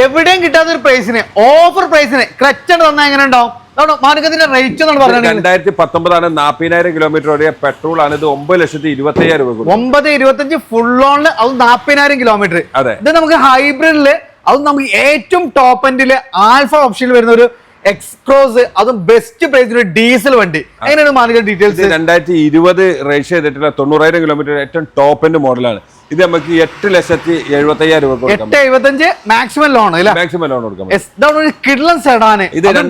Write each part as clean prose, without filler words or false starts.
എവിടെയും കിട്ടാത്ത ഒരു പ്രൈസിന് ഓഫർ പ്രൈസിന് ക്ലച്ച് തന്നാൽ എങ്ങനെ ഉണ്ടാവും? മാർക്കറ്റിന്റെ റേറ്റ് എന്നാണ് പറഞ്ഞത് 2019 40,000 കിലോമീറ്റർ ഓടിയ പെട്രോൾ ആണ്. ഇത് 9,25,000 രൂപ. 9,25 ഫുൾ ഓണില് അത് 40,000 കിലോമീറ്റർ. അതെ, ഇത് നമുക്ക് ഹൈബ്രിഡില് അത് നമുക്ക് ഏറ്റവും ടോപ്പ് എൻഡില് ആൽഫ ഓപ്ഷനിൽ വരുന്ന ഒരു എക്സ്ക്രോസ്, അതും ബെസ്റ്റ് പ്രൈസിൽ ഡീസൽ വണ്ടി. എങ്ങനെയാണ് മാർക്കറ്റ് ഡീറ്റെയിൽസ്? 2020 രജിസ്റ്റർ ചെയ്തിട്ടുള്ള 90,000 കിലോമീറ്റർ ഏറ്റവും ടോപ്പ് എൻഡ് മോഡലാണ്. ഇത് നമുക്ക് 8,75,000 രൂപ. 8,75 മാക്സിമം ലോൺ അല്ലേ? മാക്സിമം ലോൺ കൊടുക്കാം. ഇതാണ് ഒരു കിഡ്ലൻ സെഡാന്.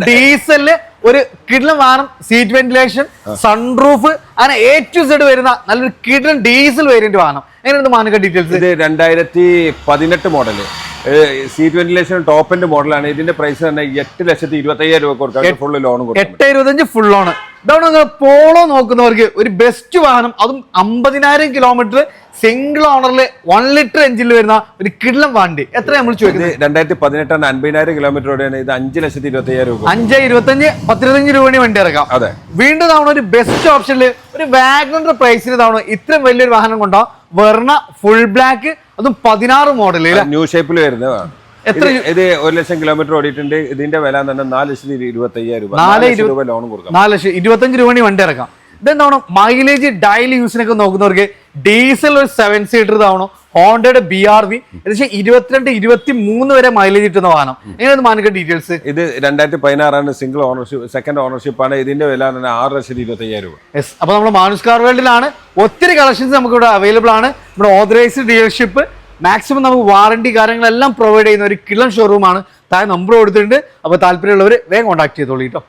ഡീസലില് ഒരു കിഡ്ലൻ വാഹനം, സീറ്റ് വെന്റിലേഷൻ, സൺറൂഫ്, അങ്ങനെ A to Z വരുന്ന നല്ലൊരു കിഡ്ലൻ ഡീസൽ വേരിയന്റ് വാഹനം. എങ്ങനെയാണ് മാർക്കറ്റ് ഡീറ്റെയിൽസ്? ഇത് 2018 model, seat ventilation top end മോഡലാണ്. ഇതിന്റെ പ്രൈസ് തന്നെ 8,25,000 രൂപ കൊടുക്കാം. ഫുൾ ലോൺ കൊടുക്കാം. 8,25 ഫുൾ ലോൺ. ഇതാണ് പോളോ നോക്കുന്നവർക്ക് ഒരു ബെസ്റ്റ് വാഹനം, അതും 50,000 കിലോമീറ്റർ സിംഗിൾ ഓണറിൽ 1 ലിറ്റർ എഞ്ചിനിൽ വരുന്ന ഒരു കിഡ്ലൻ വണ്ടി. എത്ര നമ്മൾ ചോദിക്കുന്നത്? 2018 50,000 കിലോമീറ്റർ ഓടിയാണ്. ഇത് 5,25,000 രൂപ. 5,25 10,25 രൂപ വണ്ടി ഇറക്കാം. അതെ, വീണ്ടും തവണ ഒരു ബെസ്റ്റ് ഓപ്ഷനിൽ ഒരു വാഗണർ പ്രൈസിന് തവണ ഇത്രയും വലിയൊരു വാഹനം കൊണ്ടോ വെർണ ഫുൾ ബ്ലാക്ക്, അതും 16 മോഡൽ ന്യൂ ഷേപ്പിൽ വരുന്നതാണ്. ഇത് 1,00,000 കിലോമീറ്റർ ഓടിയിട്ടുണ്ട്. ഇതിന്റെ വില തന്നെ 4,25,000 രൂപ. 4,00,000 രൂപ ലോൺ കൊടുക്കാം. 4,25,000 രൂപ വണ്ടി ഇറക്കാം. ഇതെന്താണ് മൈലേജ് ഡെയിലി യൂസിനൊക്കെ നോക്കുന്നവർക്ക് ഡീസൽ ഒരു 7 സീറ്റർ തവണ ഹോണ്ടയുടെ BRV ഏകദേശം 22-23 വരെ മൈലേജ് കിട്ടുന്ന വാഹനം. എങ്ങനെയാണ് മാർക്കറ്റ് ഡീറ്റെയിൽസ്? ഇത് 2016 സിംഗിൾ ഓണർഷിപ്പ്, സെക്കൻഡ് ഓണർഷിപ്പ് ആണ്. ഇതിന്റെ വില 6,25,000 രൂപ. അപ്പൊ നമ്മൾ മാനുസ് കാർ വേൾഡിലാണ്. ഒത്തിരി കളക്ഷൻസ് നമുക്ക് ഇവിടെ അവൈലബിൾ ആണ്. ഇവിടെ ഓതറൈസ്ഡ് ഡീലർഷിപ്പ്, മാക്സിമം നമുക്ക് വാറണ്ടി കാര്യങ്ങളെല്ലാം പ്രൊവൈഡ് ചെയ്യുന്ന ഒരു കിഡ്ലൻ ഷോറൂമാണ്. താഴെ നമ്പർ കൊടുത്തിട്ടുണ്ട്. അപ്പോൾ താല്പര്യമുള്ളവർ വേഗം കോൺടാക്ട് ചെയ്തോളൂ കേട്ടോ.